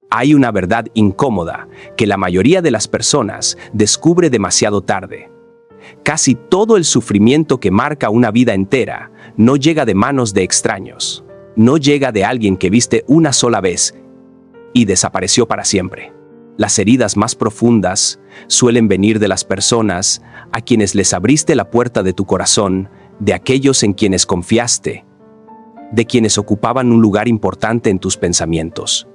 Hay una verdad incómoda que la mayoría de las personas descubre demasiado tarde. Casi todo el sufrimiento que marca una vida entera no llega de manos de extraños. No llega de alguien que viste una sola vez y desapareció para siempre. Las heridas más profundas suelen venir de las personas a quienes les abriste la puerta de tu corazón, de aquellos en quienes confiaste, de quienes ocupaban un lugar importante en tus pensamientos.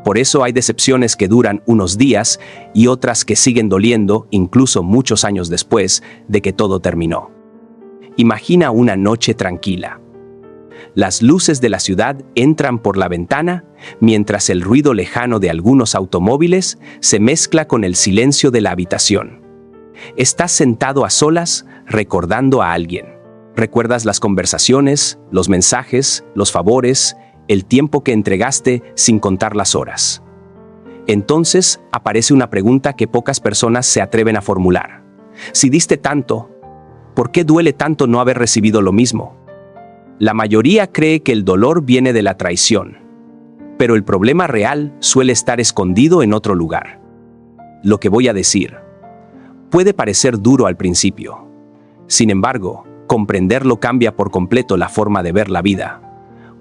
Por eso hay decepciones que duran unos días y otras que siguen doliendo incluso muchos años después de que todo terminó. Imagina una noche tranquila. Las luces de la ciudad entran por la ventana mientras el ruido lejano de algunos automóviles se mezcla con el silencio de la habitación. Estás sentado a solas recordando a alguien. Recuerdas las conversaciones, los mensajes, los favores, el tiempo que entregaste sin contar las horas. Entonces aparece una pregunta que pocas personas se atreven a formular. Si diste tanto, ¿por qué duele tanto no haber recibido lo mismo? La mayoría cree que el dolor viene de la traición, pero el problema real suele estar escondido en otro lugar. Lo que voy a decir puede parecer duro al principio. Sin embargo, comprenderlo cambia por completo la forma de ver la vida.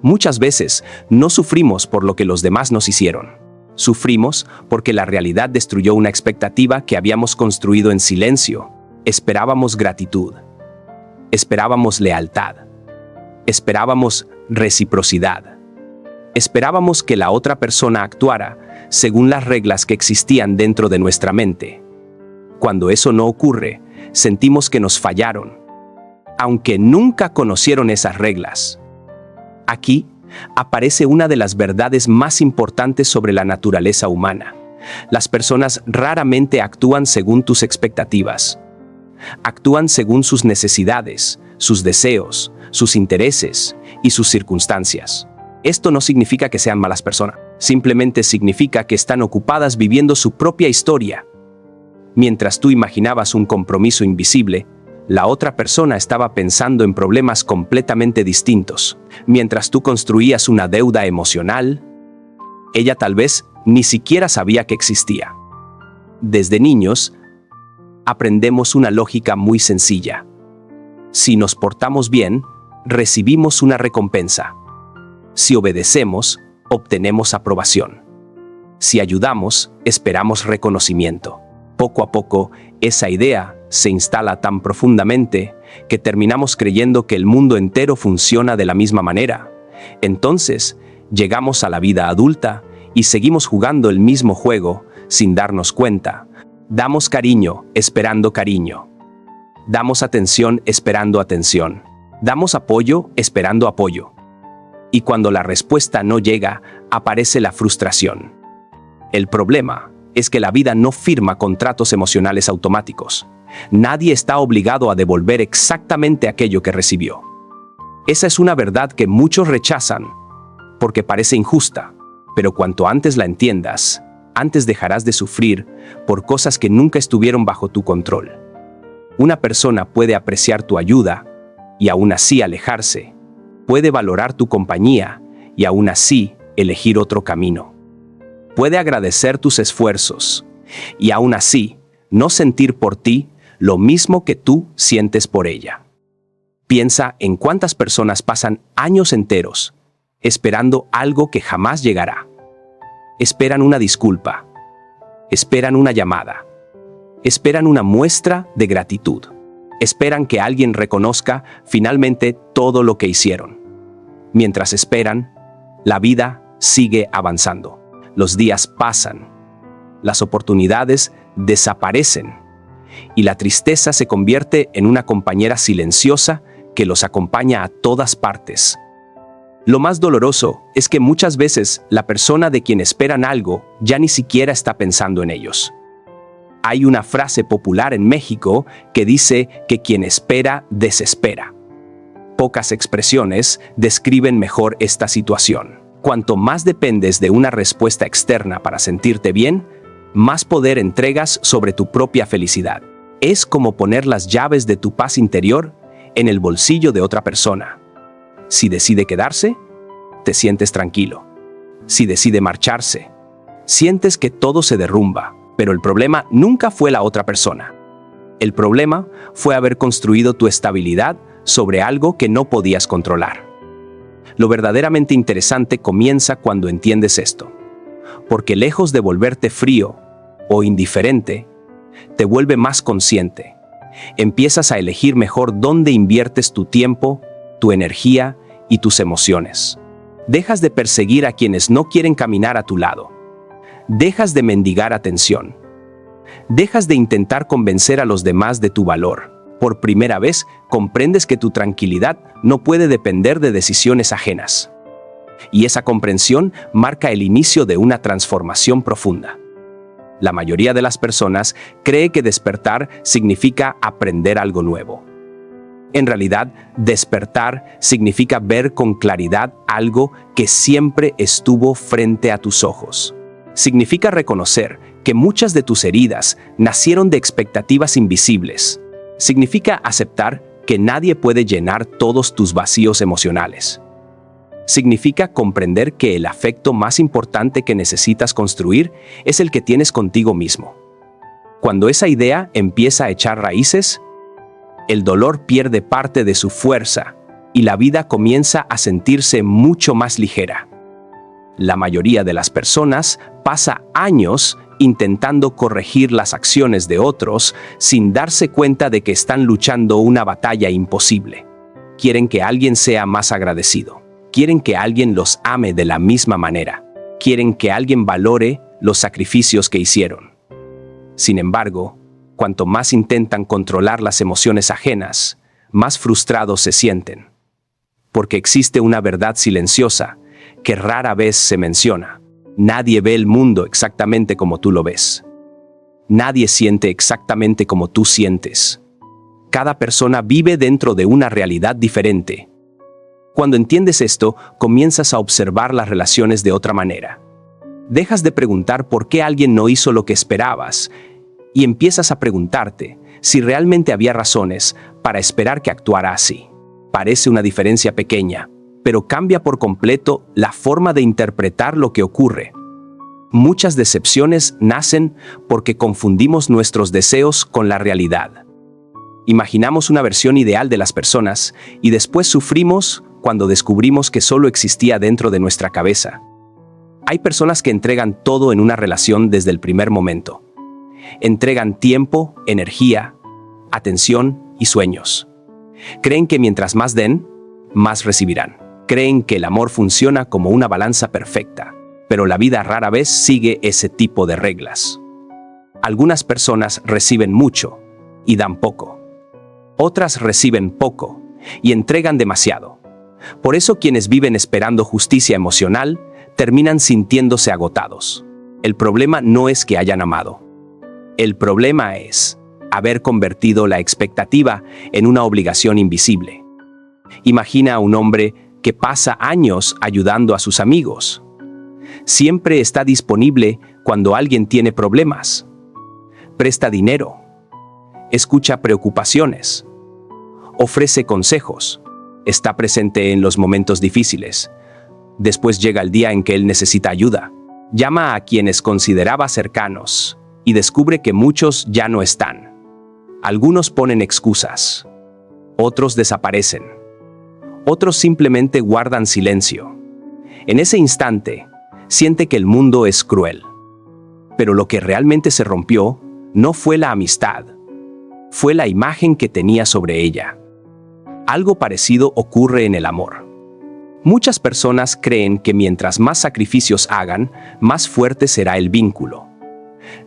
Muchas veces no sufrimos por lo que los demás nos hicieron. Sufrimos porque la realidad destruyó una expectativa que habíamos construido en silencio. Esperábamos gratitud. Esperábamos lealtad. Esperábamos reciprocidad. Esperábamos que la otra persona actuara según las reglas que existían dentro de nuestra mente. Cuando eso no ocurre, sentimos que nos fallaron, aunque nunca conocieron esas reglas. Aquí aparece una de las verdades más importantes sobre la naturaleza humana. Las personas raramente actúan según tus expectativas. Actúan según sus necesidades, sus deseos, sus intereses y sus circunstancias. Esto no significa que sean malas personas, simplemente significa que están ocupadas viviendo su propia historia. Mientras tú imaginabas un compromiso invisible, la otra persona estaba pensando en problemas completamente distintos. Mientras tú construías una deuda emocional, ella tal vez ni siquiera sabía que existía. Desde niños, aprendemos una lógica muy sencilla. Si nos portamos bien, recibimos una recompensa. Si obedecemos, obtenemos aprobación. Si ayudamos, esperamos reconocimiento. Poco a poco, esa idea se instala tan profundamente que terminamos creyendo que el mundo entero funciona de la misma manera. Entonces, llegamos a la vida adulta y seguimos jugando el mismo juego sin darnos cuenta. Damos cariño esperando cariño. Damos atención esperando atención. Damos apoyo esperando apoyo. Y cuando la respuesta no llega, aparece la frustración. El problema es que la vida no firma contratos emocionales automáticos. Nadie está obligado a devolver exactamente aquello que recibió. Esa es una verdad que muchos rechazan, porque parece injusta, pero cuanto antes la entiendas, antes dejarás de sufrir por cosas que nunca estuvieron bajo tu control. Una persona puede apreciar tu ayuda y aún así alejarse. Puede valorar tu compañía y aún así elegir otro camino. Puede agradecer tus esfuerzos y aún así no sentir por ti lo mismo que tú sientes por ella. Piensa en cuántas personas pasan años enteros esperando algo que jamás llegará. Esperan una disculpa. Esperan una llamada. Esperan una muestra de gratitud. Esperan que alguien reconozca finalmente todo lo que hicieron. Mientras esperan, la vida sigue avanzando. Los días pasan. Las oportunidades desaparecen. Y la tristeza se convierte en una compañera silenciosa que los acompaña a todas partes. Lo más doloroso es que muchas veces la persona de quien esperan algo ya ni siquiera está pensando en ellos. Hay una frase popular en México que dice que quien espera, desespera. Pocas expresiones describen mejor esta situación. Cuanto más dependes de una respuesta externa para sentirte bien, más poder entregas sobre tu propia felicidad. Es como poner las llaves de tu paz interior en el bolsillo de otra persona. Si decide quedarse, te sientes tranquilo. Si decide marcharse, Sientes que todo se derrumba, pero el problema nunca fue la otra persona. El problema fue haber construido tu estabilidad sobre algo que no podías controlar. Lo verdaderamente interesante comienza cuando entiendes esto, porque lejos de volverte frío o indiferente, te vuelve más consciente. Empiezas a elegir mejor dónde inviertes tu tiempo, tu energía y tus emociones. Dejas de perseguir a quienes no quieren caminar a tu lado. Dejas de mendigar atención. Dejas de intentar convencer a los demás de tu valor. Por primera vez, comprendes que tu tranquilidad no puede depender de decisiones ajenas. Y esa comprensión marca el inicio de una transformación profunda. La mayoría de las personas cree que despertar significa aprender algo nuevo. En realidad, despertar significa ver con claridad algo que siempre estuvo frente a tus ojos. Significa reconocer que muchas de tus heridas nacieron de expectativas invisibles. Significa aceptar que nadie puede llenar todos tus vacíos emocionales. Significa comprender que el afecto más importante que necesitas construir es el que tienes contigo mismo. Cuando esa idea empieza a echar raíces, el dolor pierde parte de su fuerza y la vida comienza a sentirse mucho más ligera. La mayoría de las personas pasa años intentando corregir las acciones de otros sin darse cuenta de que están luchando una batalla imposible. Quieren que alguien sea más agradecido. Quieren que alguien los ame de la misma manera. Quieren que alguien valore los sacrificios que hicieron. Sin embargo, cuanto más intentan controlar las emociones ajenas, más frustrados se sienten. Porque existe una verdad silenciosa que rara vez se menciona. Nadie ve el mundo exactamente como tú lo ves. Nadie siente exactamente como tú sientes. Cada persona vive dentro de una realidad diferente. Cuando entiendes esto, comienzas a observar las relaciones de otra manera. Dejas de preguntar por qué alguien no hizo lo que esperabas y empiezas a preguntarte si realmente había razones para esperar que actuara así. Parece una diferencia pequeña, pero cambia por completo la forma de interpretar lo que ocurre. Muchas decepciones nacen porque confundimos nuestros deseos con la realidad. Imaginamos una versión ideal de las personas y después sufrimos cuando descubrimos que solo existía dentro de nuestra cabeza. Hay personas que entregan todo en una relación desde el primer momento. Entregan tiempo, energía, atención y sueños. Creen que mientras más den, más recibirán. Creen que el amor funciona como una balanza perfecta, pero la vida rara vez sigue ese tipo de reglas. Algunas personas reciben mucho y dan poco. Otras reciben poco y entregan demasiado. Por eso quienes viven esperando justicia emocional terminan sintiéndose agotados. El problema no es que hayan amado. El problema es haber convertido la expectativa en una obligación invisible. Imagina a un hombre que pasa años ayudando a sus amigos. Siempre está disponible cuando alguien tiene problemas. Presta dinero. Escucha preocupaciones. Ofrece consejos. Está presente en los momentos difíciles. Después llega el día en que él necesita ayuda. Llama a quienes consideraba cercanos y descubre que muchos ya no están. Algunos ponen excusas. Otros desaparecen. Otros simplemente guardan silencio. En ese instante, siente que el mundo es cruel. Pero lo que realmente se rompió no fue la amistad. Fue la imagen que tenía sobre ella. Algo parecido ocurre en el amor. Muchas personas creen que mientras más sacrificios hagan, más fuerte será el vínculo.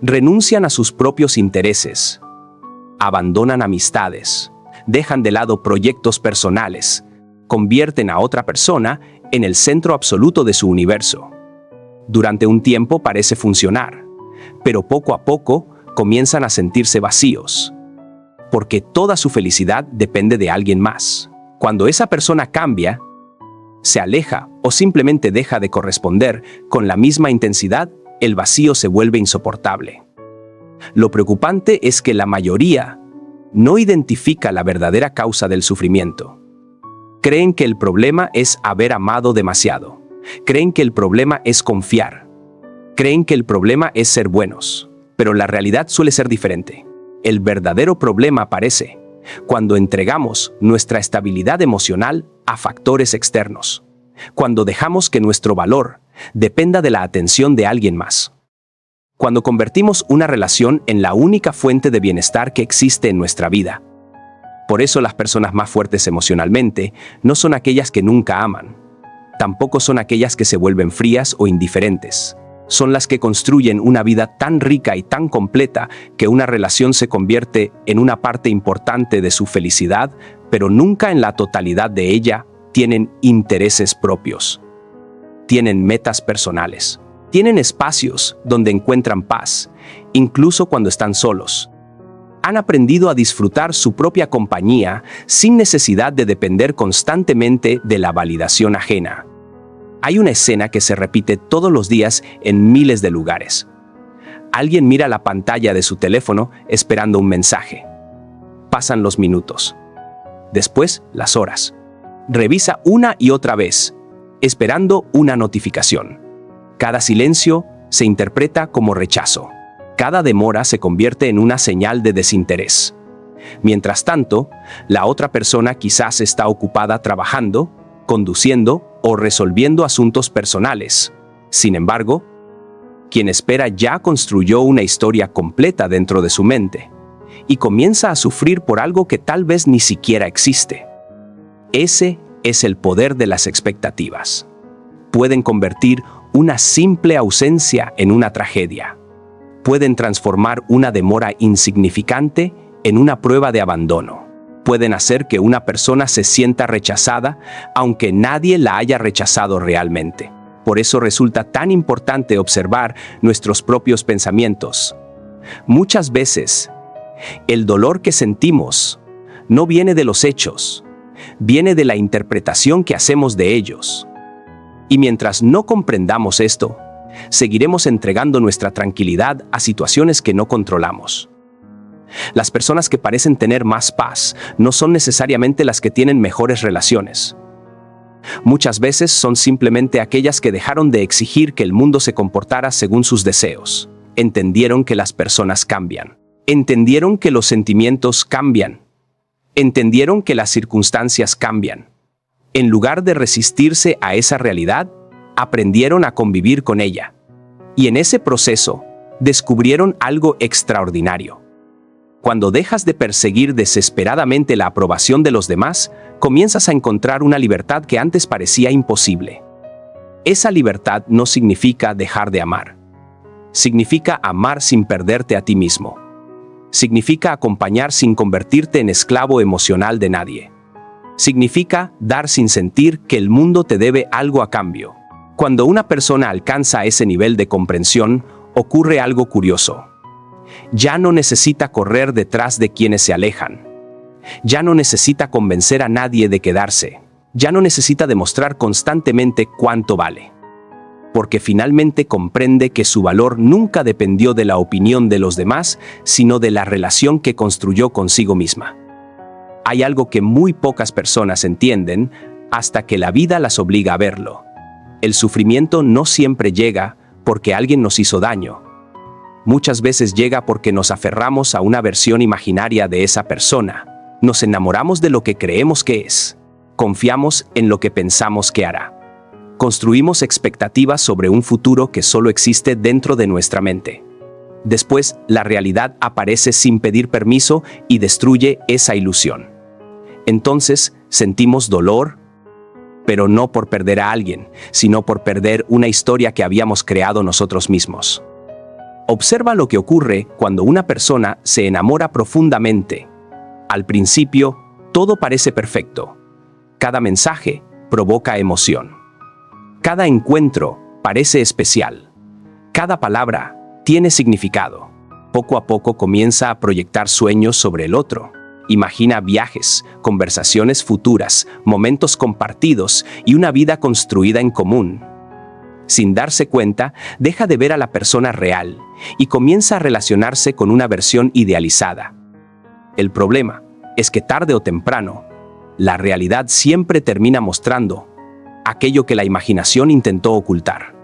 Renuncian a sus propios intereses. Abandonan amistades. Dejan de lado proyectos personales. Convierten a otra persona en el centro absoluto de su universo. Durante un tiempo parece funcionar, pero poco a poco comienzan a sentirse vacíos. Porque toda su felicidad depende de alguien más. Cuando esa persona cambia, se aleja o simplemente deja de corresponder con la misma intensidad, el vacío se vuelve insoportable. Lo preocupante es que la mayoría no identifica la verdadera causa del sufrimiento. Creen que el problema es haber amado demasiado. Creen que el problema es confiar. Creen que el problema es ser buenos, pero la realidad suele ser diferente. El verdadero problema aparece cuando entregamos nuestra estabilidad emocional a factores externos, cuando dejamos que nuestro valor dependa de la atención de alguien más, cuando convertimos una relación en la única fuente de bienestar que existe en nuestra vida. Por eso las personas más fuertes emocionalmente no son aquellas que nunca aman, tampoco son aquellas que se vuelven frías o indiferentes. Son las que construyen una vida tan rica y tan completa que una relación se convierte en una parte importante de su felicidad, pero nunca en la totalidad de ella. Tienen intereses propios, tienen metas personales, tienen espacios donde encuentran paz, incluso cuando están solos. Han aprendido a disfrutar su propia compañía sin necesidad de depender constantemente de la validación ajena. Hay una escena que se repite todos los días en miles de lugares. Alguien mira la pantalla de su teléfono esperando un mensaje. Pasan los minutos. Después, las horas. Revisa una y otra vez, esperando una notificación. Cada silencio se interpreta como rechazo. Cada demora se convierte en una señal de desinterés. Mientras tanto, la otra persona quizás está ocupada trabajando, conduciendo o resolviendo asuntos personales. Sin embargo, quien espera ya construyó una historia completa dentro de su mente y comienza a sufrir por algo que tal vez ni siquiera existe. Ese es el poder de las expectativas. Pueden convertir una simple ausencia en una tragedia. Pueden transformar una demora insignificante en una prueba de abandono. Pueden hacer que una persona se sienta rechazada, aunque nadie la haya rechazado realmente. Por eso resulta tan importante observar nuestros propios pensamientos. Muchas veces, el dolor que sentimos no viene de los hechos, viene de la interpretación que hacemos de ellos. Y mientras no comprendamos esto, seguiremos entregando nuestra tranquilidad a situaciones que no controlamos. Las personas que parecen tener más paz no son necesariamente las que tienen mejores relaciones. Muchas veces son simplemente aquellas que dejaron de exigir que el mundo se comportara según sus deseos. Entendieron que las personas cambian. Entendieron que los sentimientos cambian. Entendieron que las circunstancias cambian. En lugar de resistirse a esa realidad, aprendieron a convivir con ella. Y en ese proceso, descubrieron algo extraordinario. Cuando dejas de perseguir desesperadamente la aprobación de los demás, comienzas a encontrar una libertad que antes parecía imposible. Esa libertad no significa dejar de amar. Significa amar sin perderte a ti mismo. Significa acompañar sin convertirte en esclavo emocional de nadie. Significa dar sin sentir que el mundo te debe algo a cambio. Cuando una persona alcanza ese nivel de comprensión, ocurre algo curioso. Ya no necesita correr detrás de quienes se alejan. Ya no necesita convencer a nadie de quedarse. Ya no necesita demostrar constantemente cuánto vale. Porque finalmente comprende que su valor nunca dependió de la opinión de los demás, sino de la relación que construyó consigo misma. Hay algo que muy pocas personas entienden hasta que la vida las obliga a verlo. El sufrimiento no siempre llega porque alguien nos hizo daño. Muchas veces llega porque nos aferramos a una versión imaginaria de esa persona. Nos enamoramos de lo que creemos que es. Confiamos en lo que pensamos que hará. Construimos expectativas sobre un futuro que solo existe dentro de nuestra mente. Después, la realidad aparece sin pedir permiso y destruye esa ilusión. Entonces, sentimos dolor, pero no por perder a alguien, sino por perder una historia que habíamos creado nosotros mismos. Observa lo que ocurre cuando una persona se enamora profundamente. Al principio, todo parece perfecto. Cada mensaje provoca emoción. Cada encuentro parece especial. Cada palabra tiene significado. Poco a poco comienza a proyectar sueños sobre el otro. Imagina viajes, conversaciones futuras, momentos compartidos y una vida construida en común. Sin darse cuenta, deja de ver a la persona real y comienza a relacionarse con una versión idealizada. El problema es que tarde o temprano, la realidad siempre termina mostrando aquello que la imaginación intentó ocultar.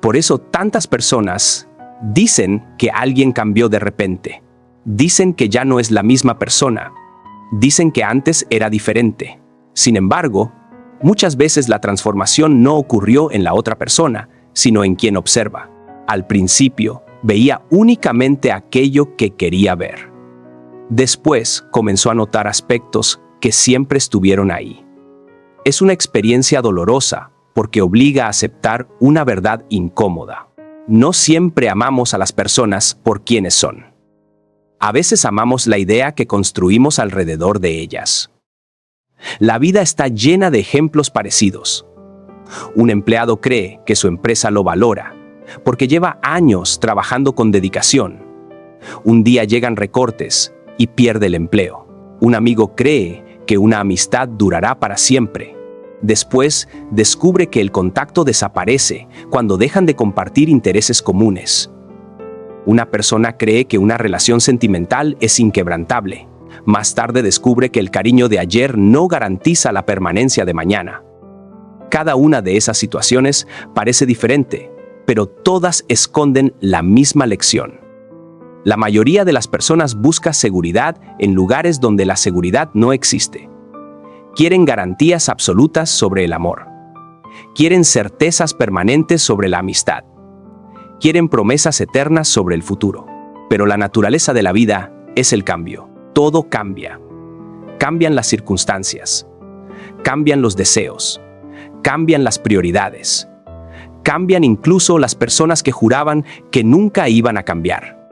Por eso tantas personas dicen que alguien cambió de repente. Dicen que ya no es la misma persona. Dicen que antes era diferente. Sin embargo, muchas veces la transformación no ocurrió en la otra persona, sino en quien observa. Al principio, veía únicamente aquello que quería ver. Después, comenzó a notar aspectos que siempre estuvieron ahí. Es una experiencia dolorosa porque obliga a aceptar una verdad incómoda. No siempre amamos a las personas por quienes son. A veces amamos la idea que construimos alrededor de ellas. La vida está llena de ejemplos parecidos. Un empleado cree que su empresa lo valora, porque lleva años trabajando con dedicación. Un día llegan recortes y pierde el empleo. Un amigo cree que una amistad durará para siempre. Después, descubre que el contacto desaparece cuando dejan de compartir intereses comunes. Una persona cree que una relación sentimental es inquebrantable. Más tarde descubre que el cariño de ayer no garantiza la permanencia de mañana. Cada una de esas situaciones parece diferente, pero todas esconden la misma lección. La mayoría de las personas busca seguridad en lugares donde la seguridad no existe. Quieren garantías absolutas sobre el amor. Quieren certezas permanentes sobre la amistad. Quieren promesas eternas sobre el futuro. Pero la naturaleza de la vida es el cambio. Todo cambia. Cambian las circunstancias. Cambian los deseos. Cambian las prioridades. Cambian incluso las personas que juraban que nunca iban a cambiar.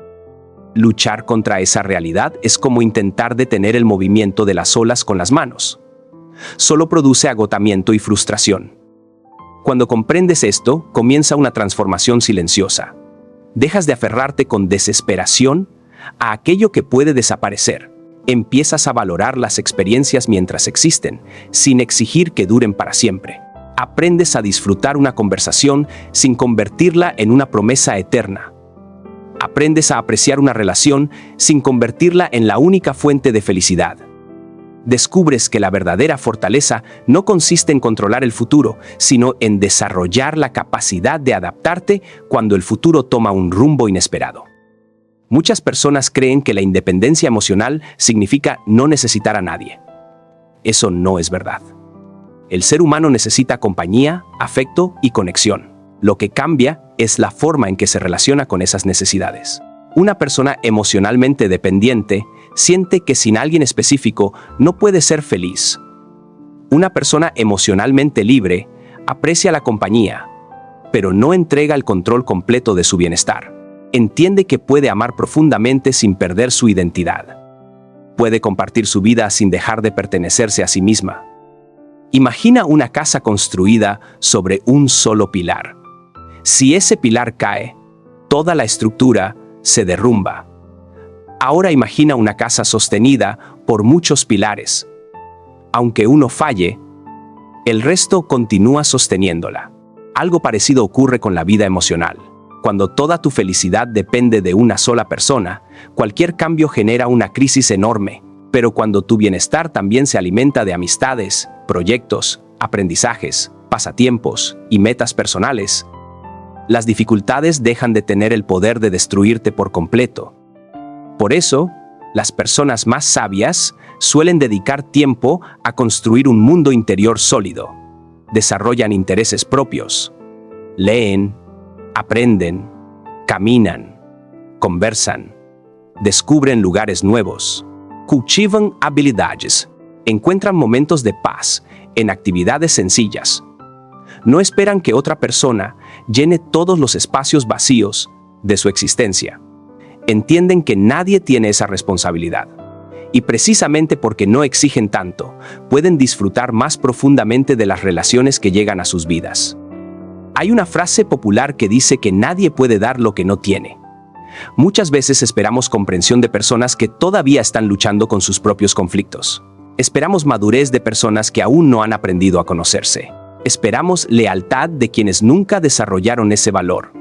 Luchar contra esa realidad es como intentar detener el movimiento de las olas con las manos. Solo produce agotamiento y frustración. Cuando comprendes esto, comienza una transformación silenciosa. Dejas de aferrarte con desesperación a aquello que puede desaparecer. Empiezas a valorar las experiencias mientras existen, sin exigir que duren para siempre. Aprendes a disfrutar una conversación sin convertirla en una promesa eterna. Aprendes a apreciar una relación sin convertirla en la única fuente de felicidad. Descubres que la verdadera fortaleza no consiste en controlar el futuro, sino en desarrollar la capacidad de adaptarte cuando el futuro toma un rumbo inesperado. Muchas personas creen que la independencia emocional significa no necesitar a nadie. Eso no es verdad. El ser humano necesita compañía, afecto y conexión. Lo que cambia es la forma en que se relaciona con esas necesidades. Una persona emocionalmente dependiente siente que sin alguien específico no puede ser feliz. Una persona emocionalmente libre aprecia la compañía, pero no entrega el control completo de su bienestar. Entiende que puede amar profundamente sin perder su identidad. Puede compartir su vida sin dejar de pertenecerse a sí misma. Imagina una casa construida sobre un solo pilar. Si ese pilar cae, toda la estructura se derrumba. Ahora imagina una casa sostenida por muchos pilares. Aunque uno falle, el resto continúa sosteniéndola. Algo parecido ocurre con la vida emocional. Cuando toda tu felicidad depende de una sola persona, cualquier cambio genera una crisis enorme. Pero cuando tu bienestar también se alimenta de amistades, proyectos, aprendizajes, pasatiempos y metas personales, las dificultades dejan de tener el poder de destruirte por completo. Por eso, las personas más sabias suelen dedicar tiempo a construir un mundo interior sólido. Desarrollan intereses propios. Leen, aprenden, caminan, conversan, descubren lugares nuevos, cultivan habilidades, encuentran momentos de paz en actividades sencillas. No esperan que otra persona llene todos los espacios vacíos de su existencia. Entienden que nadie tiene esa responsabilidad. Y precisamente porque no exigen tanto, pueden disfrutar más profundamente de las relaciones que llegan a sus vidas. Hay una frase popular que dice que nadie puede dar lo que no tiene. Muchas veces esperamos comprensión de personas que todavía están luchando con sus propios conflictos. Esperamos madurez de personas que aún no han aprendido a conocerse. Esperamos lealtad de quienes nunca desarrollaron ese valor.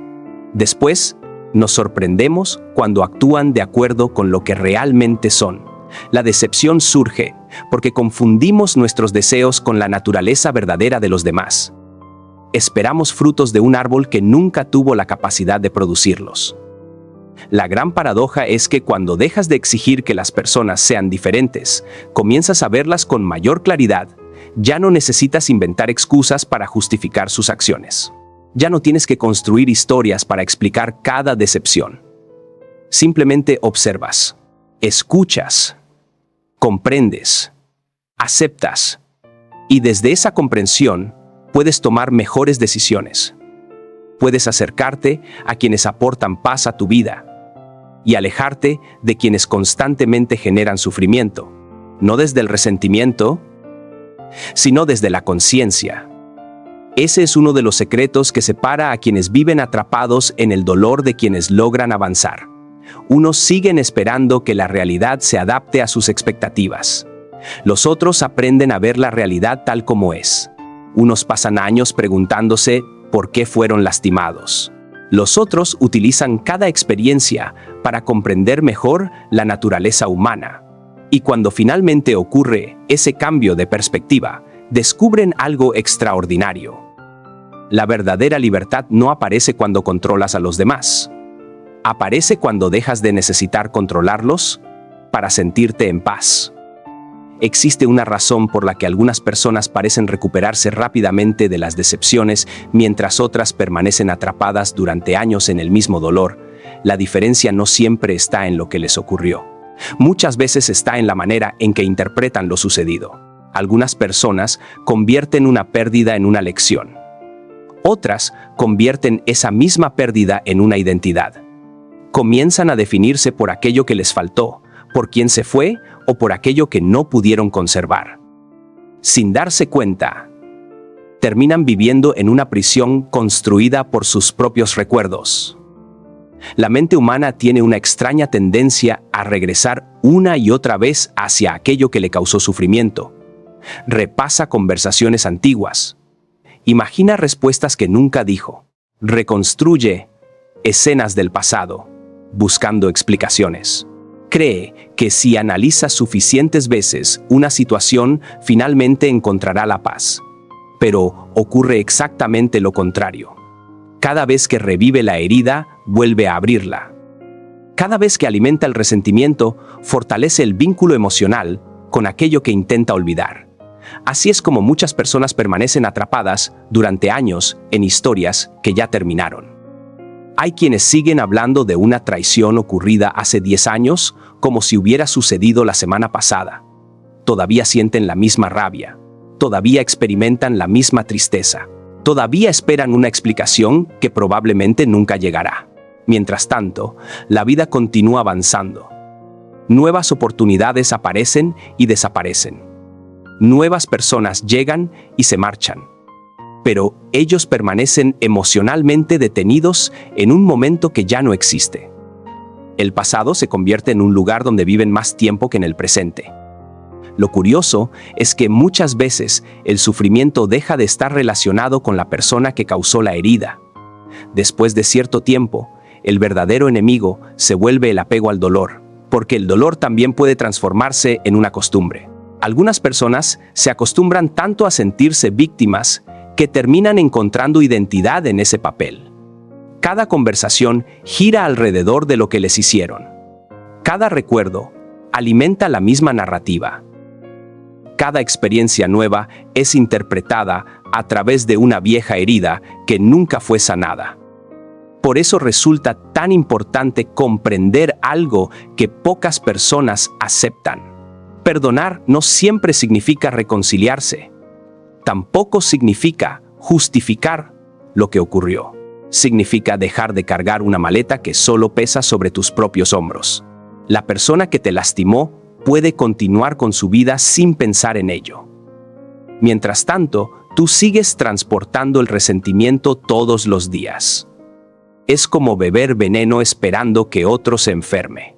Después, nos sorprendemos cuando actúan de acuerdo con lo que realmente son. La decepción surge porque confundimos nuestros deseos con la naturaleza verdadera de los demás. Esperamos frutos de un árbol que nunca tuvo la capacidad de producirlos. La gran paradoja es que cuando dejas de exigir que las personas sean diferentes, comienzas a verlas con mayor claridad. Ya no necesitas inventar excusas para justificar sus acciones. Ya no tienes que construir historias para explicar cada decepción. Simplemente observas, escuchas, comprendes, aceptas, y desde esa comprensión puedes tomar mejores decisiones. Puedes acercarte a quienes aportan paz a tu vida y alejarte de quienes constantemente generan sufrimiento, no desde el resentimiento, sino desde la conciencia. Ese es uno de los secretos que separa a quienes viven atrapados en el dolor de quienes logran avanzar. Unos siguen esperando que la realidad se adapte a sus expectativas. Los otros aprenden a ver la realidad tal como es. Unos pasan años preguntándose por qué fueron lastimados. Los otros utilizan cada experiencia para comprender mejor la naturaleza humana. Y cuando finalmente ocurre ese cambio de perspectiva, descubren algo extraordinario. La verdadera libertad no aparece cuando controlas a los demás. Aparece cuando dejas de necesitar controlarlos para sentirte en paz. Existe una razón por la que algunas personas parecen recuperarse rápidamente de las decepciones, mientras otras permanecen atrapadas durante años en el mismo dolor. La diferencia no siempre está en lo que les ocurrió. Muchas veces está en la manera en que interpretan lo sucedido. Algunas personas convierten una pérdida en una lección. Otras convierten esa misma pérdida en una identidad. Comienzan a definirse por aquello que les faltó, por quién se fue o por aquello que no pudieron conservar. Sin darse cuenta, terminan viviendo en una prisión construida por sus propios recuerdos. La mente humana tiene una extraña tendencia a regresar una y otra vez hacia aquello que le causó sufrimiento. Repasa conversaciones antiguas. Imagina respuestas que nunca dijo. Reconstruye escenas del pasado, buscando explicaciones. Cree que si analiza suficientes veces una situación, finalmente encontrará la paz. Pero ocurre exactamente lo contrario. Cada vez que revive la herida, vuelve a abrirla. Cada vez que alimenta el resentimiento, fortalece el vínculo emocional con aquello que intenta olvidar. Así es como muchas personas permanecen atrapadas durante años en historias que ya terminaron. Hay quienes siguen hablando de una traición ocurrida hace 10 años como si hubiera sucedido la semana pasada. Todavía sienten la misma rabia. Todavía experimentan la misma tristeza. Todavía esperan una explicación que probablemente nunca llegará. Mientras tanto, la vida continúa avanzando. Nuevas oportunidades aparecen y desaparecen. Nuevas personas llegan y se marchan. Pero ellos permanecen emocionalmente detenidos en un momento que ya no existe. El pasado se convierte en un lugar donde viven más tiempo que en el presente. Lo curioso es que muchas veces el sufrimiento deja de estar relacionado con la persona que causó la herida. Después de cierto tiempo, el verdadero enemigo se vuelve el apego al dolor, porque el dolor también puede transformarse en una costumbre. Algunas personas se acostumbran tanto a sentirse víctimas que terminan encontrando identidad en ese papel. Cada conversación gira alrededor de lo que les hicieron. Cada recuerdo alimenta la misma narrativa. Cada experiencia nueva es interpretada a través de una vieja herida que nunca fue sanada. Por eso resulta tan importante comprender algo que pocas personas aceptan. Perdonar no siempre significa reconciliarse. Tampoco significa justificar lo que ocurrió. Significa dejar de cargar una maleta que solo pesa sobre tus propios hombros. La persona que te lastimó puede continuar con su vida sin pensar en ello. Mientras tanto, tú sigues transportando el resentimiento todos los días. Es como beber veneno esperando que otro se enferme.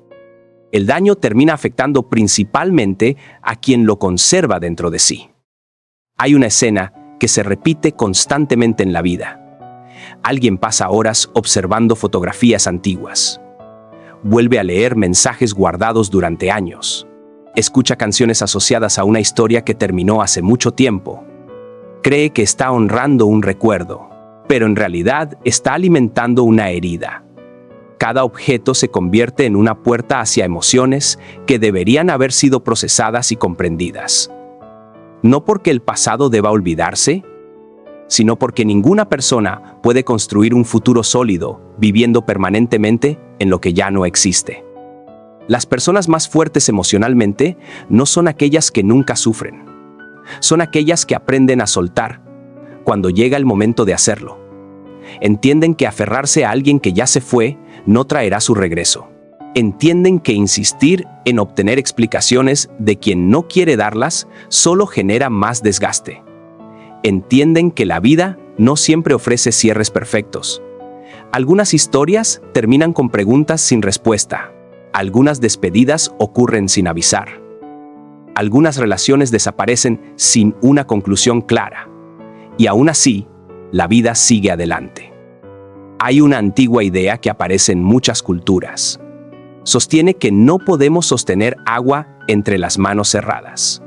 El daño termina afectando principalmente a quien lo conserva dentro de sí. Hay una escena que se repite constantemente en la vida. Alguien pasa horas observando fotografías antiguas. Vuelve a leer mensajes guardados durante años. Escucha canciones asociadas a una historia que terminó hace mucho tiempo. Cree que está honrando un recuerdo, pero en realidad está alimentando una herida. Cada objeto se convierte en una puerta hacia emociones que deberían haber sido procesadas y comprendidas. No porque el pasado deba olvidarse, sino porque ninguna persona puede construir un futuro sólido viviendo permanentemente en lo que ya no existe. Las personas más fuertes emocionalmente no son aquellas que nunca sufren. Son aquellas que aprenden a soltar cuando llega el momento de hacerlo. Entienden que aferrarse a alguien que ya se fue no traerá su regreso. Entienden que insistir en obtener explicaciones de quien no quiere darlas solo genera más desgaste. Entienden que la vida no siempre ofrece cierres perfectos. Algunas historias terminan con preguntas sin respuesta. Algunas despedidas ocurren sin avisar. Algunas relaciones desaparecen sin una conclusión clara. Y aún así, la vida sigue adelante. Hay una antigua idea que aparece en muchas culturas. Sostiene que no podemos sostener agua entre las manos cerradas.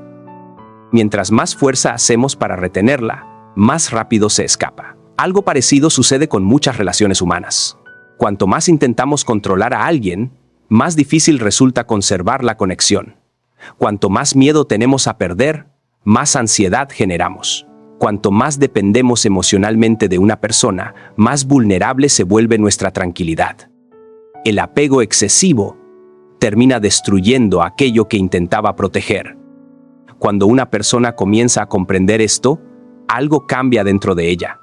Mientras más fuerza hacemos para retenerla, más rápido se escapa. Algo parecido sucede con muchas relaciones humanas. Cuanto más intentamos controlar a alguien, más difícil resulta conservar la conexión. Cuanto más miedo tenemos a perder, más ansiedad generamos. Cuanto más dependemos emocionalmente de una persona, más vulnerable se vuelve nuestra tranquilidad. El apego excesivo termina destruyendo aquello que intentaba proteger. Cuando una persona comienza a comprender esto, algo cambia dentro de ella.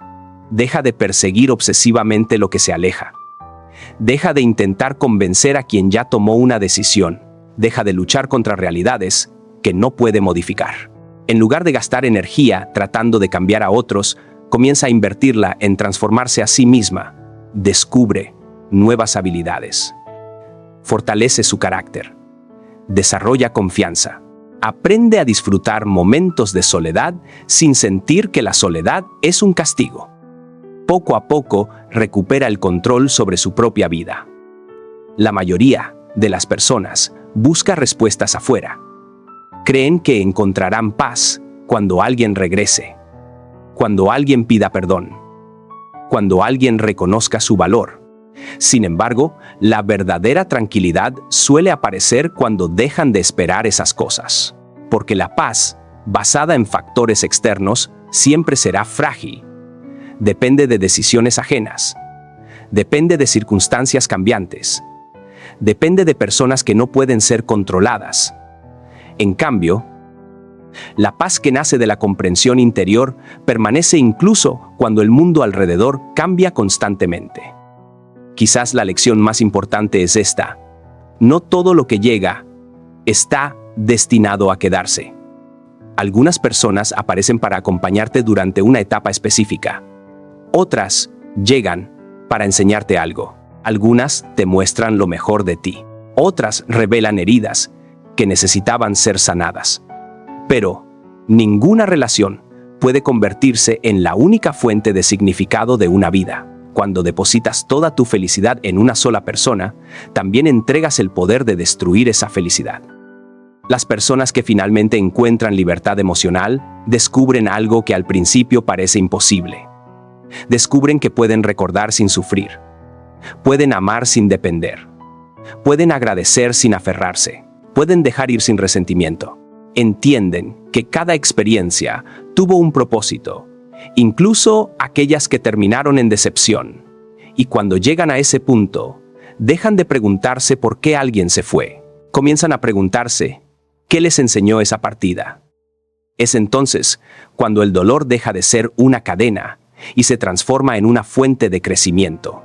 Deja de perseguir obsesivamente lo que se aleja. Deja de intentar convencer a quien ya tomó una decisión. Deja de luchar contra realidades que no puede modificar. En lugar de gastar energía tratando de cambiar a otros, comienza a invertirla en transformarse a sí misma. Descubre nuevas habilidades. Fortalece su carácter. Desarrolla confianza. Aprende a disfrutar momentos de soledad sin sentir que la soledad es un castigo. Poco a poco recupera el control sobre su propia vida. La mayoría de las personas busca respuestas afuera. Creen que encontrarán paz cuando alguien regrese, cuando alguien pida perdón, cuando alguien reconozca su valor. Sin embargo, la verdadera tranquilidad suele aparecer cuando dejan de esperar esas cosas, porque la paz, basada en factores externos, siempre será frágil. Depende de decisiones ajenas, depende de circunstancias cambiantes, depende de personas que no pueden ser controladas. En cambio, la paz que nace de la comprensión interior permanece incluso cuando el mundo alrededor cambia constantemente. Quizás la lección más importante es esta: no todo lo que llega está destinado a quedarse. Algunas personas aparecen para acompañarte durante una etapa específica. Otras llegan para enseñarte algo. Algunas te muestran lo mejor de ti. Otras revelan heridas que necesitaban ser sanadas. Pero ninguna relación puede convertirse en la única fuente de significado de una vida. Cuando depositas toda tu felicidad en una sola persona, también entregas el poder de destruir esa felicidad. Las personas que finalmente encuentran libertad emocional descubren algo que al principio parece imposible. Descubren que pueden recordar sin sufrir. Pueden amar sin depender. Pueden agradecer sin aferrarse. Pueden dejar ir sin resentimiento. Entienden que cada experiencia tuvo un propósito, incluso aquellas que terminaron en decepción. Y cuando llegan a ese punto, dejan de preguntarse por qué alguien se fue. Comienzan a preguntarse, ¿qué les enseñó esa partida? Es entonces cuando el dolor deja de ser una cadena y se transforma en una fuente de crecimiento.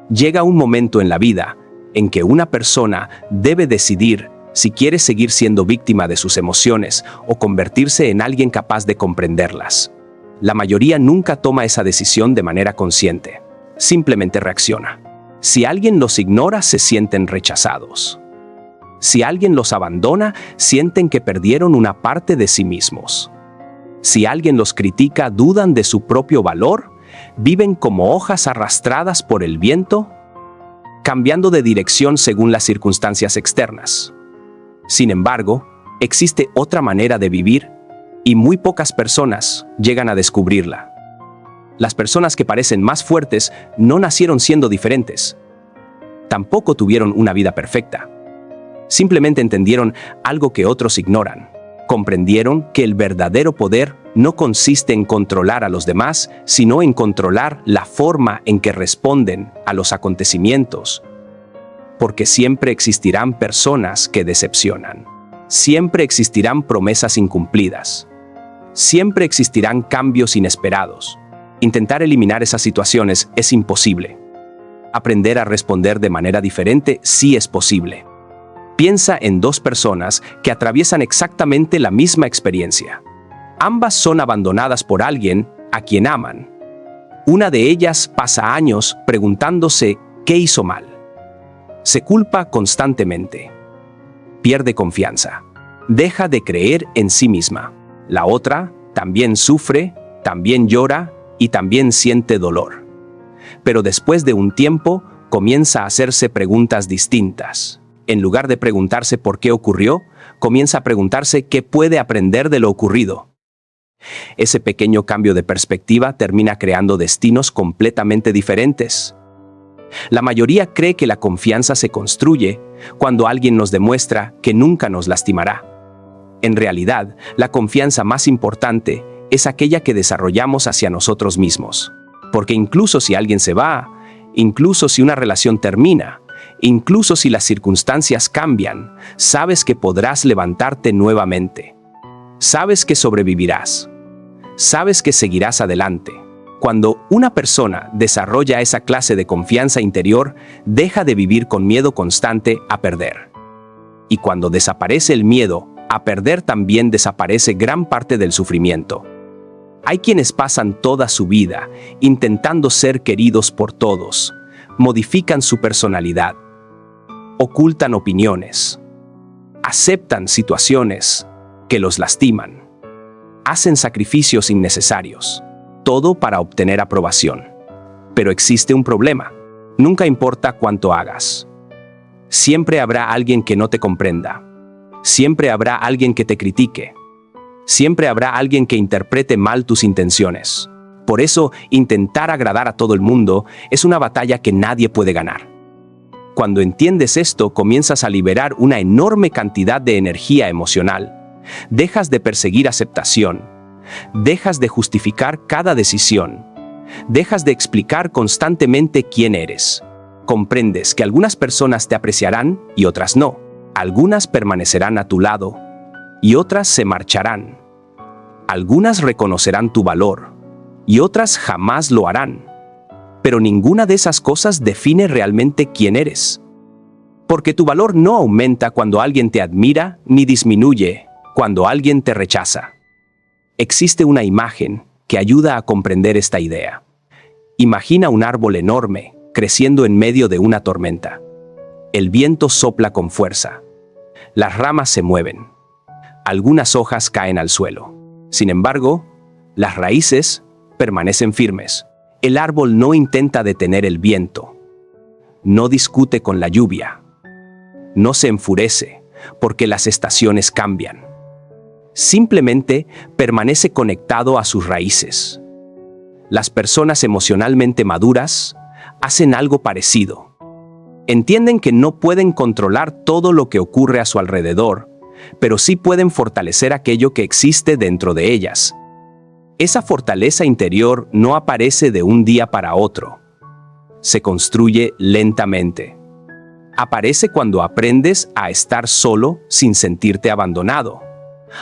Llega un momento en la vida en que una persona debe decidir si quiere seguir siendo víctima de sus emociones o convertirse en alguien capaz de comprenderlas. La mayoría nunca toma esa decisión de manera consciente. Simplemente reacciona. Si alguien los ignora, se sienten rechazados. Si alguien los abandona, sienten que perdieron una parte de sí mismos. Si alguien los critica, dudan de su propio valor, viven como hojas arrastradas por el viento, cambiando de dirección según las circunstancias externas. Sin embargo, existe otra manera de vivir, Y muy pocas personas llegan a descubrirla. Las personas que parecen más fuertes no nacieron siendo diferentes. Tampoco tuvieron una vida perfecta. Simplemente entendieron algo que otros ignoran. Comprendieron que el verdadero poder no consiste en controlar a los demás, sino en controlar la forma en que responden a los acontecimientos. Porque siempre existirán personas que decepcionan. Siempre existirán promesas incumplidas. Siempre existirán cambios inesperados. Intentar eliminar esas situaciones es imposible. Aprender a responder de manera diferente sí es posible. Piensa en dos personas que atraviesan exactamente la misma experiencia. Ambas son abandonadas por alguien a quien aman. Una de ellas pasa años preguntándose qué hizo mal. Se culpa constantemente. Pierde confianza. Deja de creer en sí misma. La otra también sufre, también llora y también siente dolor. Pero después de un tiempo, comienza a hacerse preguntas distintas. En lugar de preguntarse por qué ocurrió, comienza a preguntarse qué puede aprender de lo ocurrido. Ese pequeño cambio de perspectiva termina creando destinos completamente diferentes. La mayoría cree que la confianza se construye cuando alguien nos demuestra que nunca nos lastimará. En realidad, la confianza más importante es aquella que desarrollamos hacia nosotros mismos. Porque incluso si alguien se va, incluso si una relación termina, incluso si las circunstancias cambian, sabes que podrás levantarte nuevamente. Sabes que sobrevivirás. Sabes que seguirás adelante. Cuando una persona desarrolla esa clase de confianza interior, deja de vivir con miedo constante a perder. Y cuando desaparece el miedo a perder, también desaparece gran parte del sufrimiento. Hay quienes pasan toda su vida intentando ser queridos por todos, modifican su personalidad, ocultan opiniones, aceptan situaciones que los lastiman, hacen sacrificios innecesarios, todo para obtener aprobación. Pero existe un problema. Nunca importa cuánto hagas. Siempre habrá alguien que no te comprenda. Siempre habrá alguien que te critique. Siempre habrá alguien que interprete mal tus intenciones. Por eso, intentar agradar a todo el mundo es una batalla que nadie puede ganar. Cuando entiendes esto, comienzas a liberar una enorme cantidad de energía emocional. Dejas de perseguir aceptación. Dejas de justificar cada decisión. Dejas de explicar constantemente quién eres. Comprendes que algunas personas te apreciarán y otras no. Algunas permanecerán a tu lado y otras se marcharán. Algunas reconocerán tu valor y otras jamás lo harán. Pero ninguna de esas cosas define realmente quién eres. Porque tu valor no aumenta cuando alguien te admira, ni disminuye cuando alguien te rechaza. Existe una imagen que ayuda a comprender esta idea. Imagina un árbol enorme creciendo en medio de una tormenta. El viento sopla con fuerza. Las ramas se mueven. Algunas hojas caen al suelo. Sin embargo, las raíces permanecen firmes. El árbol no intenta detener el viento. No discute con la lluvia. No se enfurece porque las estaciones cambian. Simplemente permanece conectado a sus raíces. Las personas emocionalmente maduras hacen algo parecido. Entienden que no pueden controlar todo lo que ocurre a su alrededor, pero sí pueden fortalecer aquello que existe dentro de ellas. Esa fortaleza interior no aparece de un día para otro. Se construye lentamente. Aparece cuando aprendes a estar solo sin sentirte abandonado.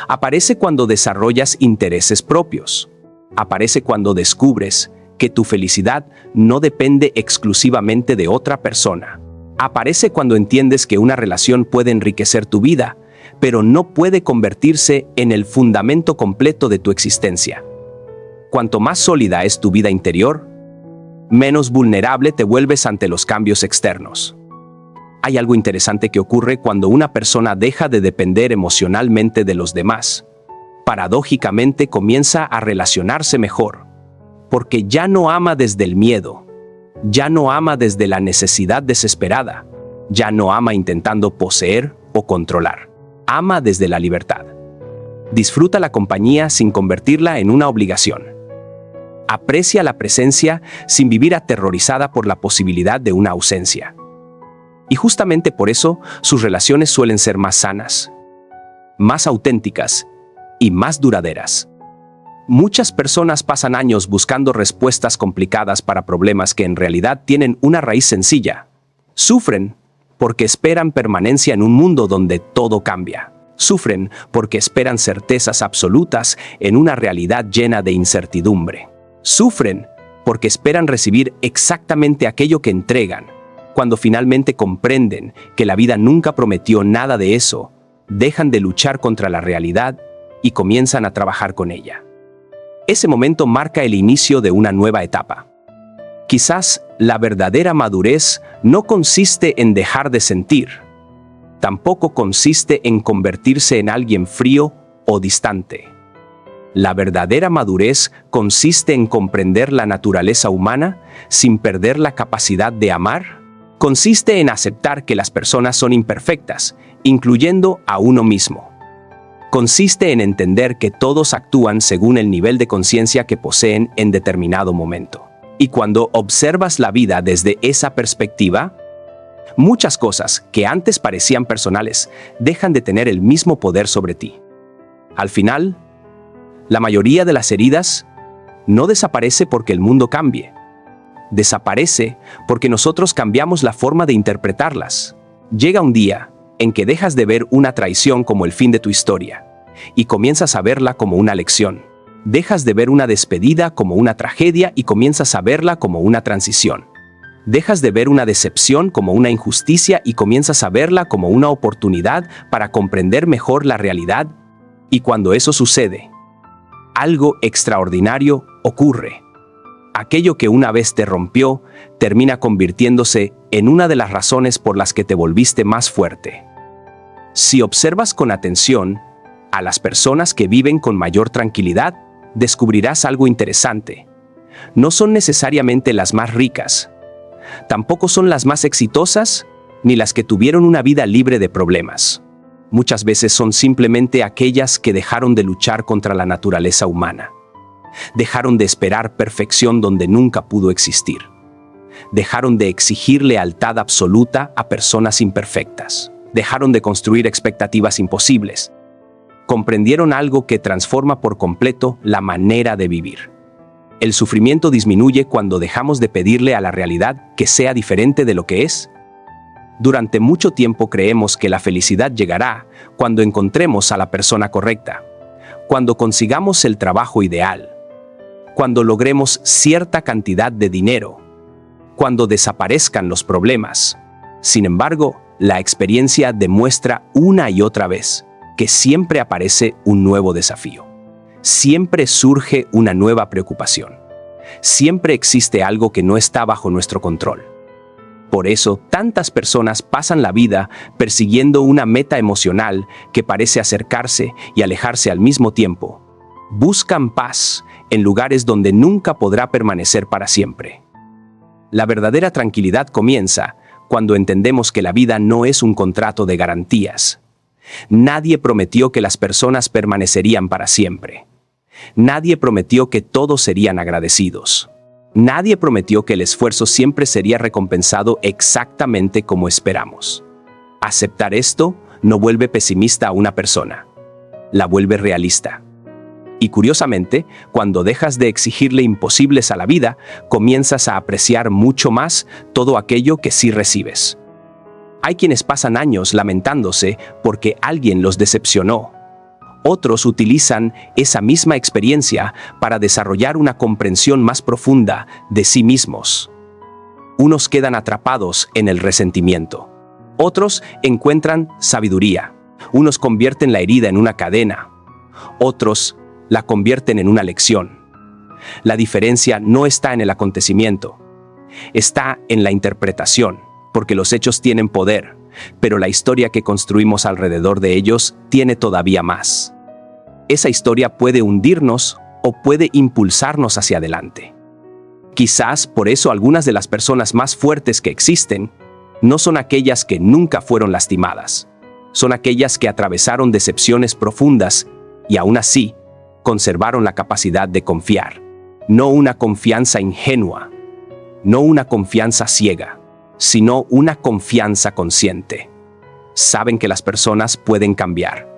Aparece cuando desarrollas intereses propios. Aparece cuando descubres que tu felicidad no depende exclusivamente de otra persona. Aparece cuando entiendes que una relación puede enriquecer tu vida, pero no puede convertirse en el fundamento completo de tu existencia. Cuanto más sólida es tu vida interior, menos vulnerable te vuelves ante los cambios externos. Hay algo interesante que ocurre cuando una persona deja de depender emocionalmente de los demás. Paradójicamente comienza a relacionarse mejor, porque ya no ama desde el miedo. Ya no ama desde la necesidad desesperada. Ya no ama intentando poseer o controlar. Ama desde la libertad. Disfruta la compañía sin convertirla en una obligación. Aprecia la presencia sin vivir aterrorizada por la posibilidad de una ausencia. Y justamente por eso sus relaciones suelen ser más sanas, más auténticas y más duraderas. Muchas personas pasan años buscando respuestas complicadas para problemas que en realidad tienen una raíz sencilla. Sufren porque esperan permanencia en un mundo donde todo cambia. Sufren porque esperan certezas absolutas en una realidad llena de incertidumbre. Sufren porque esperan recibir exactamente aquello que entregan. Cuando finalmente comprenden que la vida nunca prometió nada de eso, dejan de luchar contra la realidad y comienzan a trabajar con ella. Ese momento marca el inicio de una nueva etapa. Quizás la verdadera madurez no consiste en dejar de sentir. Tampoco consiste en convertirse en alguien frío o distante. La verdadera madurez consiste en comprender la naturaleza humana sin perder la capacidad de amar. Consiste en aceptar que las personas son imperfectas, incluyendo a uno mismo. Consiste en entender que todos actúan según el nivel de conciencia que poseen en determinado momento. Y cuando observas la vida desde esa perspectiva, muchas cosas que antes parecían personales dejan de tener el mismo poder sobre ti. Al final, la mayoría de las heridas no desaparece porque el mundo cambie. Desaparece porque nosotros cambiamos la forma de interpretarlas. Llega un día en que dejas de ver una traición como el fin de tu historia y comienzas a verla como una lección. Dejas de ver una despedida como una tragedia y comienzas a verla como una transición. Dejas de ver una decepción como una injusticia y comienzas a verla como una oportunidad para comprender mejor la realidad. Y cuando eso sucede, algo extraordinario ocurre. Aquello que una vez te rompió termina convirtiéndose en una de las razones por las que te volviste más fuerte. Si observas con atención a las personas que viven con mayor tranquilidad, descubrirás algo interesante. No son necesariamente las más ricas. Tampoco son las más exitosas, ni las que tuvieron una vida libre de problemas. Muchas veces son simplemente aquellas que dejaron de luchar contra la naturaleza humana. Dejaron de esperar perfección donde nunca pudo existir. Dejaron de exigir lealtad absoluta a personas imperfectas. Dejaron de construir expectativas imposibles. Comprendieron algo que transforma por completo la manera de vivir. El sufrimiento disminuye cuando dejamos de pedirle a la realidad que sea diferente de lo que es. Durante mucho tiempo creemos que la felicidad llegará cuando encontremos a la persona correcta, cuando consigamos el trabajo ideal, cuando logremos cierta cantidad de dinero, cuando desaparezcan los problemas. Sin embargo, la experiencia demuestra una y otra vez que siempre aparece un nuevo desafío. Siempre surge una nueva preocupación. Siempre existe algo que no está bajo nuestro control. Por eso, tantas personas pasan la vida persiguiendo una meta emocional que parece acercarse y alejarse al mismo tiempo. Buscan paz en lugares donde nunca podrá permanecer para siempre. La verdadera tranquilidad comienza cuando entendemos que la vida no es un contrato de garantías. Nadie prometió que las personas permanecerían para siempre. Nadie prometió que todos serían agradecidos. Nadie prometió que el esfuerzo siempre sería recompensado exactamente como esperamos. Aceptar esto no vuelve pesimista a una persona. La vuelve realista. Y curiosamente, cuando dejas de exigirle imposibles a la vida, comienzas a apreciar mucho más todo aquello que sí recibes. Hay quienes pasan años lamentándose porque alguien los decepcionó. Otros utilizan esa misma experiencia para desarrollar una comprensión más profunda de sí mismos. Unos quedan atrapados en el resentimiento. Otros encuentran sabiduría. Unos convierten la herida en una cadena. Otros la convierten en una lección. La diferencia no está en el acontecimiento. Está en la interpretación, porque los hechos tienen poder, pero la historia que construimos alrededor de ellos tiene todavía más. Esa historia puede hundirnos o puede impulsarnos hacia adelante. Quizás por eso algunas de las personas más fuertes que existen no son aquellas que nunca fueron lastimadas. Son aquellas que atravesaron decepciones profundas y aún así, conservaron la capacidad de confiar. No una confianza ingenua, no una confianza ciega, sino una confianza consciente. Saben que las personas pueden cambiar.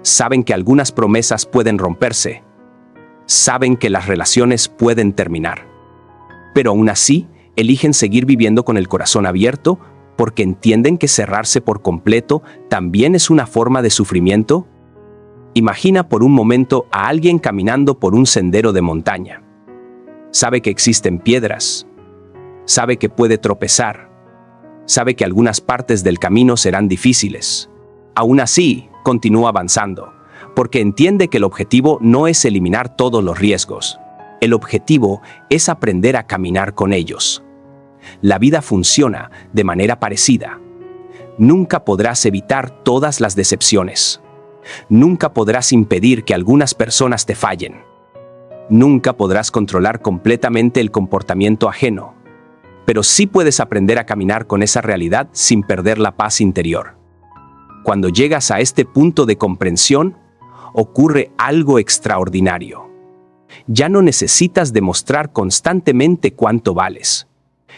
Saben que algunas promesas pueden romperse. Saben que las relaciones pueden terminar. Pero aún así, eligen seguir viviendo con el corazón abierto porque entienden que cerrarse por completo también es una forma de sufrimiento. Imagina por un momento a alguien caminando por un sendero de montaña. Sabe que existen piedras. Sabe que puede tropezar. Sabe que algunas partes del camino serán difíciles. Aún así, continúa avanzando, porque entiende que el objetivo no es eliminar todos los riesgos. El objetivo es aprender a caminar con ellos. La vida funciona de manera parecida. Nunca podrás evitar todas las decepciones. Nunca podrás impedir que algunas personas te fallen. Nunca podrás controlar completamente el comportamiento ajeno, pero sí puedes aprender a caminar con esa realidad sin perder la paz interior. Cuando llegas a este punto de comprensión, ocurre algo extraordinario. Ya no necesitas demostrar constantemente cuánto vales.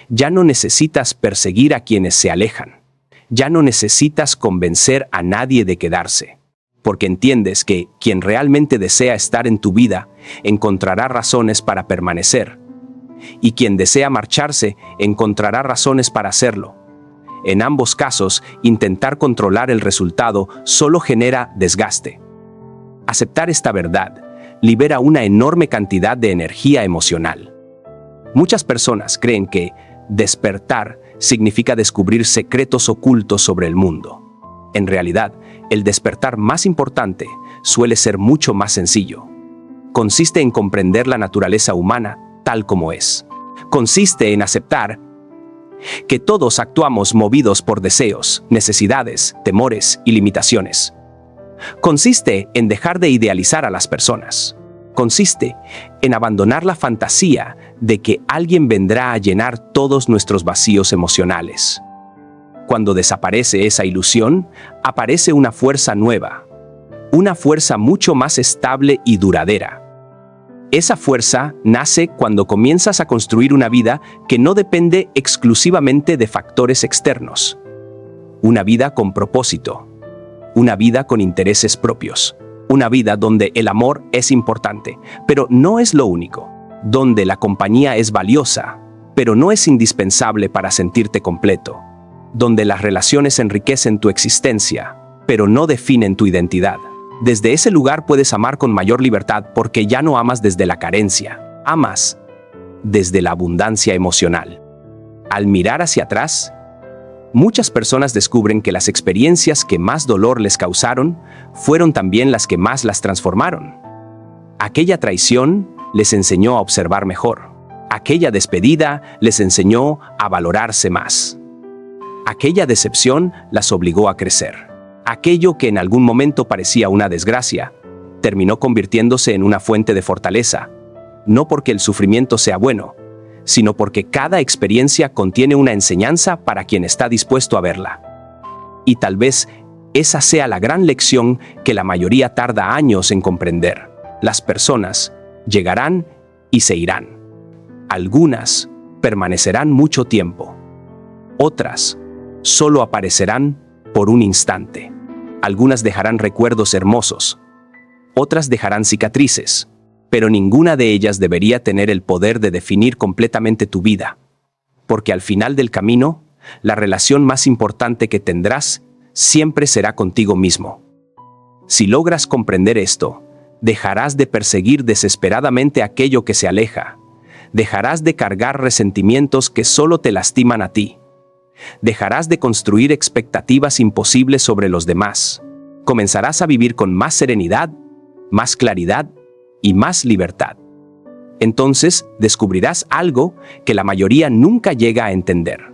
Ya no necesitas perseguir a quienes se alejan. Ya no necesitas convencer a nadie de quedarse, porque entiendes que quien realmente desea estar en tu vida encontrará razones para permanecer, y quien desea marcharse encontrará razones para hacerlo. En ambos casos, intentar controlar el resultado solo genera desgaste. Aceptar esta verdad libera una enorme cantidad de energía emocional. Muchas personas creen que despertar significa descubrir secretos ocultos sobre el mundo. En realidad, el despertar más importante suele ser mucho más sencillo. Consiste en comprender la naturaleza humana tal como es. Consiste en aceptar que todos actuamos movidos por deseos, necesidades, temores y limitaciones. Consiste en dejar de idealizar a las personas. Consiste en abandonar la fantasía de que alguien vendrá a llenar todos nuestros vacíos emocionales. Cuando desaparece esa ilusión, aparece una fuerza nueva, una fuerza mucho más estable y duradera. Esa fuerza nace cuando comienzas a construir una vida que no depende exclusivamente de factores externos. Una vida con propósito. Una vida con intereses propios. Una vida donde el amor es importante, pero no es lo único. Donde la compañía es valiosa, pero no es indispensable para sentirte completo. Donde las relaciones enriquecen tu existencia, pero no definen tu identidad. Desde ese lugar puedes amar con mayor libertad porque ya no amas desde la carencia, amas desde la abundancia emocional. Al mirar hacia atrás, muchas personas descubren que las experiencias que más dolor les causaron fueron también las que más las transformaron. Aquella traición les enseñó a observar mejor. Aquella despedida les enseñó a valorarse más. Aquella decepción las obligó a crecer. Aquello que en algún momento parecía una desgracia, terminó convirtiéndose en una fuente de fortaleza, no porque el sufrimiento sea bueno, sino porque cada experiencia contiene una enseñanza para quien está dispuesto a verla. Y tal vez esa sea la gran lección que la mayoría tarda años en comprender. Las personas llegarán y se irán. Algunas permanecerán mucho tiempo. Otras solo aparecerán por un instante. Algunas dejarán recuerdos hermosos. Otras dejarán cicatrices. Pero ninguna de ellas debería tener el poder de definir completamente tu vida. Porque al final del camino, la relación más importante que tendrás siempre será contigo mismo. Si logras comprender esto, dejarás de perseguir desesperadamente aquello que se aleja. Dejarás de cargar resentimientos que solo te lastiman a ti. Dejarás de construir expectativas imposibles sobre los demás. Comenzarás a vivir con más serenidad, más claridad y más libertad. Entonces descubrirás algo que la mayoría nunca llega a entender.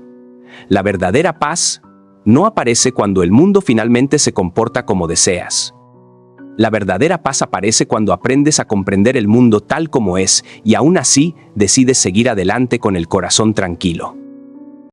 La verdadera paz no aparece cuando el mundo finalmente se comporta como deseas. La verdadera paz aparece cuando aprendes a comprender el mundo tal como es y aún así decides seguir adelante con el corazón tranquilo.